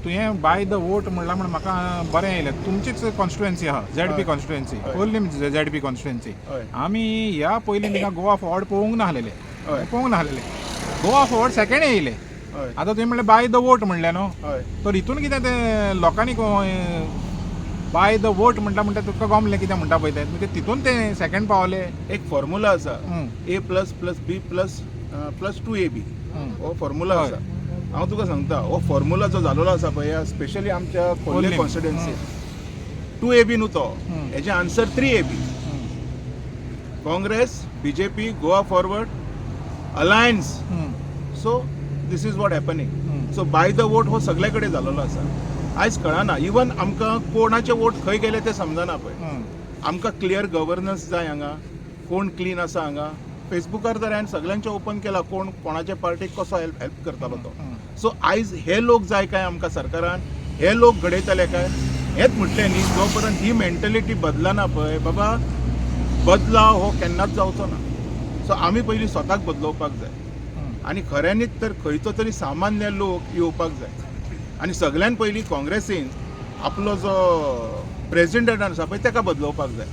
तुवें by the vote म्हणला म्हण म्हाका बरें येयलें. तुमचीच कॉन्स्टिट्युएन्सी आहा, ZP constituency, only ZP constituency. आमी ह्या पयलीं तिका गोवा फॉर्वर्ड पळोवंक नाहलेले. गोवा फॉर्वर्ड सेकंड येयले. आतां तुवें म्हणलें बाय द वोट म्हणलें न्हू, तर हितून कितें तें लोकांनी बाय द वोट म्हणटा तुका गमलें कितें म्हणटा पळय तें, म्हणजे तितून ते सेकंड पावले. एक फॉर्म्युला आसा, A plus plus B plus plus 2AB हो फॉर्म्युला आसा. हांव तुका सांगता, हो फॉर्म्युला जो जालोलो आसा पळय स्पेशली आमच्या खोर्ले कॉन्स्टिट्युएन्सीन 2AB न्हू तो, हेजे answer 3AB. Congress, BJP, Goa forward, alliance. So this is what happening. So by the vote हो सगळे कडेन जालोलो आसा. आयज कळना, इवन आमकां कोणाचे वोट खंय गेले ते समजना पळय. आमकां क्लियर गव्हर्नन्स जाय हांगा, कोण क्लीन आसा हांगा. फेसबुकार तर हांवें सगळ्यांचे ओपन केला कोण कोणाच्या पार्टीक कसो हेल्प करतालो तो. सो आयज हे लोक जाय काय आमकां सरकारान, हे लोक घडयतले काय, हेच म्हटलें न्ही. जो पर्यंत ही मेंटलिटी बदलना पळय बाबा, बदलाव हो केन्नाच जावचो ना. सो आमी पयलीं स्वताक बदलोवपाक जाय आनी खऱ्यांनीच तर खंयचो तरी सामान्य लोक येवपाक जाय. आनी सगळ्यान पयलीं काँग्रेसीन आपलो जो प्रेजिडेंट आसा पळय ताका बदलोवपाक जाय.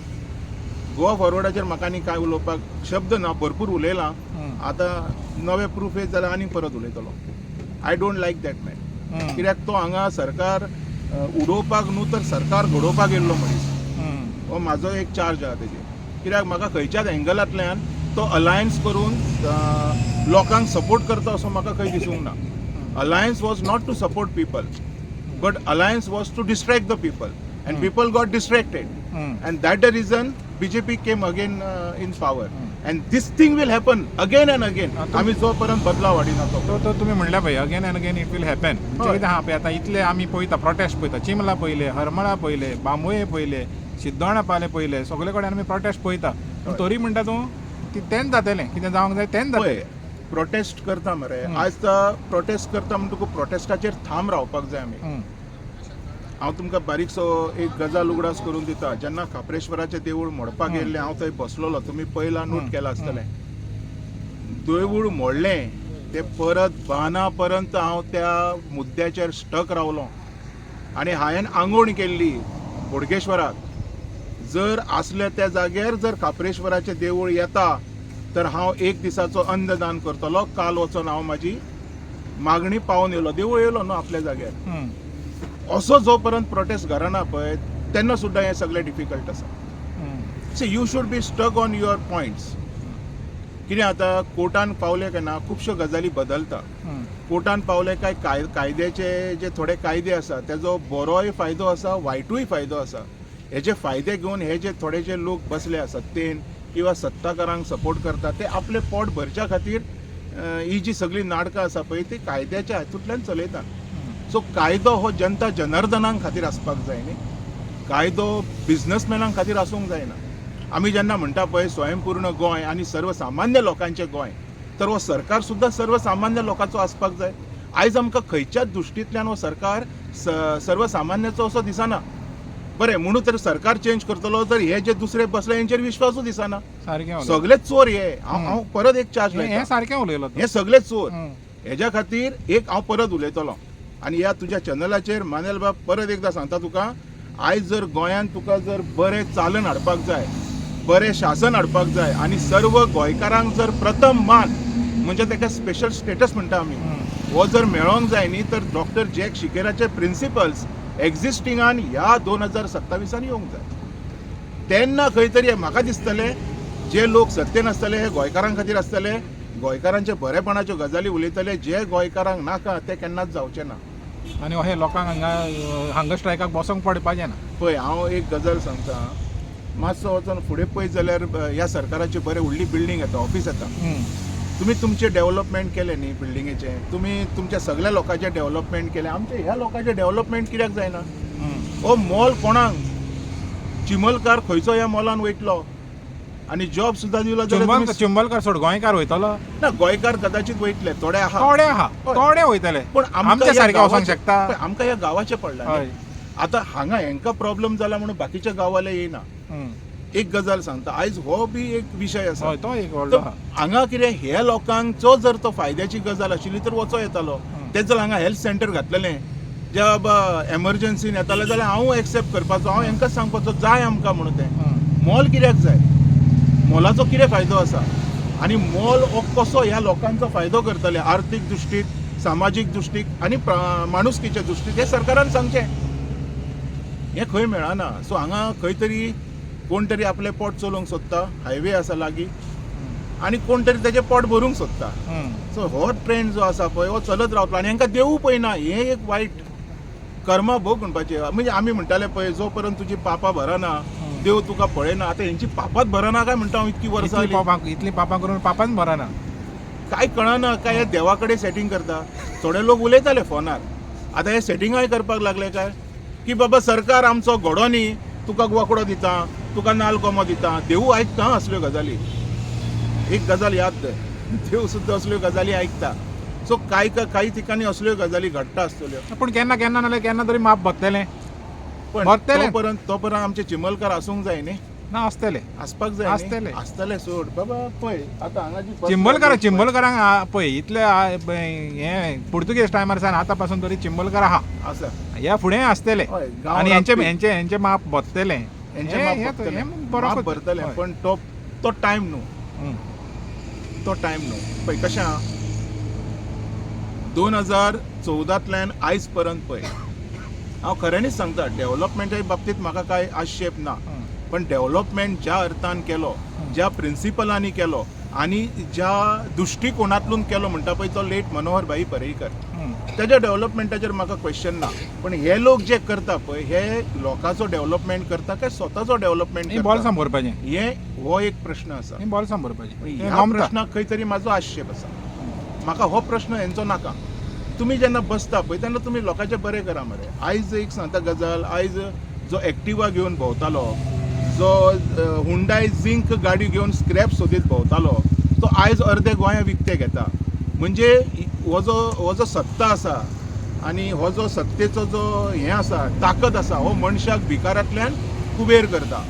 गोवा फॉरवर्डाचेर म्हाका आनी कांय उलोवपाक शब्द ना, भरपूर उलयलां. आतां नवे प्रूफ येत जाल्यार आनी परत उलयतलो. I don't like that man. कित्याक तो हांगा सरकार उडोवपाक न्हू तर सरकार घडोवपाक येयल्लो मनीस. हो म्हाजो एक चार्ज आहा तेजेर. कित्याक म्हाका खंयच्याच एंगलांतल्यान तो अलायन्स करून लोकांक सपोर्ट करता असो म्हाका खंय दिसूंक ना. Alliance was not to support people, but alliance was to distract the people, and people got distracted. And that's the reason BJP came again in power. And this thing will happen again and again. आम्ही जोपर्यंत बदलाव हाडिना तो तुम्ही म्हणल्या पळय again and again it will happen. म्हणजे कितें आहा पळय आतां इतले आमी पळयता प्रोटेस्ट पळयता, चिमला पयले, हरमळा पयले, बांबोये पयले, सिद्धोणा पाले पयले, सगळे कडेन आमी प्रोटेस्ट पळयता. पूण तरी म्हणटा तूं की तेंच जातलें, कितें जावंक जाय तेंच जातलें. प्रोटेस्ट करता मरे, आज प्रोटेस्ट करता म्हणटा तुका प्रोटेस्टाचेर थांब रावपाक जाय आमी. हांव तुमकां बारीकसो एक गजाल उगडास करून दिता. जेन्ना खापरेश्वराचें देवूळ मोडपाक गेल्लें हांव थंय बसलोलो, तुमी पयला नोट केला आसतलें. देवूळ मोडलें ते परत बाना पर्यंत हांव त्या मुद्द्याचेर स्टक रावलो आनी हांवें आंगवण केल्ली बोडगेश्वराक. जर आसले त्या जाग्यार जर खापरेश्वराचें देवूळ येता तर हांव एक दिसाचो अन्नदान करतलो. काल वचून हांव म्हाजी मागणी पावून येयलो. देवूळ येयलो न्हू आपल्या जाग्यार. असो जो पर्यंत प्रोटेस्ट घराना पळय तेन्ना सुद्दां हें सगळें डिफिकल्ट आसा. So you should be stuck on your points. कितें आतां कोर्टान पावले काय ना खुबश्यो गजाली बदलता. कोर्टान पावले काय कायद्याचे जे थोडे कायदे आसा तेजो बरोय फायदो आसा, वायटूय फायदो आसा. हेजे फायदे घेवन हे जे थोडे जे लोक बसले आसा सत्तेन किंवा सत्ताकारांक सपोर्ट करता ते आपले पोट भरच्या खातीर ही जी सगळी नाटकां आसा पळय ती कायद्याच्या हातूंतल्यान चलयता. सो कायदो हो जनता जनार्दनांक खातीर आसपाक जाय न्ही. कायदो बिझनसमॅनांक खातीर आसूंक जायना. आमी जेन्ना म्हणटा पळय स्वयंपूर्ण गोंय आनी सर्वसामान्य लोकांचें गोंय, तर हो सरकार सुद्दां सर्वसामान्य लोकांचो आसपाक जाय. आयज आमकां खंयच्याच दृश्टींतल्यान हो सरकार सर्वसामान्याचो असो दिसना. बरें म्हणून तर सरकार चेंज करतलो तर हे जे दुसरे बसले हेंचेर विश्वासूच दिसना. सगळे चोर हे. हांव परत एक चार्ज हे सारकें उलयलो. हे सगळे चोर. हेज्या खातीर एक हांव परत उलयतलो आनी ह्या तुज्या चॅनलाचेर मानेल बाब परत एकदां सांगता तुका, आयज जर गोंयांत तुका जर बरें चालन हाडपाक जाय, बरें शासन हाडपाक जाय आनी सर्व गोंयकारांक जर प्रथम मान म्हणजे ताका स्पेशल स्टेटस म्हणटा आमी, हो जर मेळोंक जाय न्ही तर डॉक्टर जॅक शिकेराचे प्रिंसिपल्स एक्झिस्टिंगान ह्या 2027 येवंक जाय. तेन्ना खंय तरी म्हाका दिसतलें जे लोक सत्तेन आसतले हे गोंयकारां खातीर आसतले, गोंयकारांचे बरेपणाच्यो गजाली उलयतले, जे गोंयकारांक नाका ते केन्नाच जावचे ना. आनी हे लोकांक हांगा स्ट्रायकाक बसोंक पडपाचें ना. पळय हांव एक गजाल सांगता, मातसो वचून फुडें पळयत जाल्यार ह्या सरकाराची बरें व्हडली बिल्डींग येता, ऑफीस येता. तुमी तुमचे डेव्हलपमेंट केलें न्ही बिल्डिंगेचें, तुमी तुमच्या सगळ्या लोकांचें डेव्हलपमेंट केलें. आमच्या ह्या लोकांचें डेव्हलपमेंट कित्याक जायना? हो मॉल कोणाक? चिमलकार खंयचो ह्या मॉलान वयतलो आनी जॉब सुद्दां दिलो जाल्यार चिंबलकार सोड गोंयकार वयतलो ना. गोंयकार कदाचित वयतले, थोडे वयतले, पूण आमच्या सारके वचोंक शकता. आमकां ह्या गांवाचें पडला. आतां हांगा हेंकां प्रॉब्लेम जाला म्हणून बाकीच्या गांवाले येयना. एक गजाल सांगता, आयज हो बी एक विशय आसा. हांगा कितें हे लोकांचो जर तो फायद्याची गजाल आशिल्ली तर वचो येतालो. तेच जाल्यार हांगा हेल्थ सेंटर घातलेलें जे एमर्जन्सीन येताले जाल्यार हांव एक्सेप्ट करपाचो, हांव हांकां सांगपाचो जाय आमकां म्हणून तें मोल कित्याक जाय, मोलाचो कितें फायदो आसा आनी मोल हो कसो ह्या लोकांचो फायदो करतले आर्थीक दृश्टीक, सामाजीक दृश्टीक आनी माणुसकीच्या दृश्टीक हें सरकारान सांगचें. हें खंय मेळना. सो हांगा खंय तरी कोण तरी आपलें पोट चलोवंक सोदता, हायवे आसा लागीं, आनी कोण तरी तेजें पोट भरूंक सोदता. सो हो ट्रेंड जो आसा पळय हो चलत रावतलो आनी हांकां देवूय पळयना. हें एक वायट कर्मा भोग म्हणपाचें. म्हणजे आमी म्हणटाले पळय जो पर्यंत तुजी पापां भरना देव तुका पळयना. आतां हेंची पापात भरना काय म्हणटा हांव इतकी वर्सां इतली पापां करून पापांच भरना. काय कळना काय हे देवा कडेन सेटींग करता. थोडे लोक उलयताले फोनार, आतां हे सेटिंगाय करपाक लागले काय की बाबा सरकार आमचो घोडो न्ही, तुका वांकडो दिता, तुका नाल्ल कोमो दिता. देवू आयकता असल्यो गजाली. एक गजाल याद दे, देव सुद्दां असल्यो गजाली आयकता. सो कांय ठिकाणी असल्यो गजाली घडटा आसतल्यो. पूण केन्ना केन्ना नाल्यार केन्ना तरी माप बसतलें. पण भरतले. तोपर्यंत आमचे चिमलकार आसूंक जाय न्ही, ना आसतलें. आसपाक जाय आसतले. न्ही. आसतले सोड बाबा. पळय आतां हांगा जी चिंबलकारांक पळय इतले हे पुर्तुगेज टायमार सावन आतां पासून तरी चिंबलकार आहा. आसा ह्या फुडें आसतले हय, गांव आनी राखपी. हेंचे माप बसतलें. हेंचे माप भरतले. पण तो टायम न्हू, तो टायम न्हू. पळय कशें आहा 2014तल्यान आयज पर्यंत पळय हांव खऱ्यांनीच सांगता डेव्हलपमेंटाच्या बाबतींत म्हाका काय आक्षेप ना. पण डेव्हलपमेंट ज्या अर्थान केलो, ज्या प्रिंसिपलांनी केलो आनी ज्या दृश्टीकोनांतल्यान केलो म्हणटा पळय तो लेट मनोहर भाई पर्रीकर, तेज्या डेव्हलपमेंटाचेर म्हाका क्वेश्चन ना. पण हे लोक जे करता पळय हे लोकांचो डेव्हलपमेंट करता काय स्वताचो डेव्हलपमेंट बॉल सांभरपाचें. हो एक प्रश्न आसा. बॉल सांभरपाचें. ह्या प्रश्नाक खंय तरी म्हाजो आक्षेप आसा. म्हाका हो प्रश्न हेंचो नाका. तुमी जेन्ना बसता पळय तेन्ना तुमी लोकांचें बरें करा मरे. आयज एक सांगता गजाल, आयज जो एक्टिवा घेवन भोंवतालो, जो हुंडाय झिंक गाडी घेवन स्क्रॅप सोदीत भोंवतालो, तो आयज अर्दे गोंया विकते घेता. म्हणजे हो जो सत्ता आसा आनी हो जो सत्तेचो जो हें आसा, ताकद आसा, हो मनशाक भिकारांतल्यान कुबेर करता.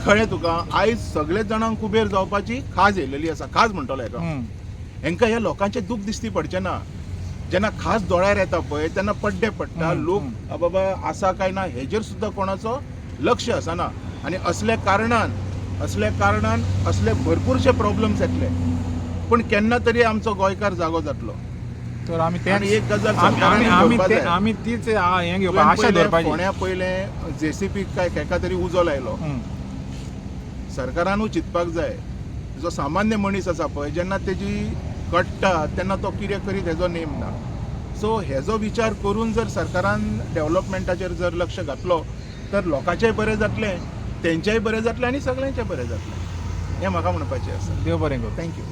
कळ्ळें तुका. आयज सगळे जाणांक कुबेर जावपाची खाज येयलेली आसा. खाज म्हणटलो हेका. हेंकां ह्या लोकांचें दूख दिसती पडचें ना. जेन्ना खास दोळ्यार येता पळय तेन्ना पड्डे पडटा. लोक बाबा आसा काय ना हेजेर सुद्दां कोणाचो लक्ष आसना. आनी असल्या कारणान असले भरपूरशे प्रॉब्लेम्स येतले. पण केन्ना तरी आमचो गोंयकार जागो जातलो. तर आमी एक गजाल आमी तीच हें घेवपा आशा दवरपाची. फोण्या पयलें JCP काय केका तरी उजो लायलो. सरकारानूय चिंतपाक जाय जो सामान्य मनीस आसा पळय जेन्ना तेजी कट्टा तेन्ना तो कितें करीत हेजो नेम ना. सो हेजो विचार करून जर सरकारान डेव्हलपमेंटाचेर जर लक्ष घातलो तर लोकांचेंय बरें जातलें, तेंचेंय बरें जातलें आनी सगळ्यांचें बरें जातलें. हें म्हाका म्हणपाचें आसा. देव बरें करूं. थँक्यू.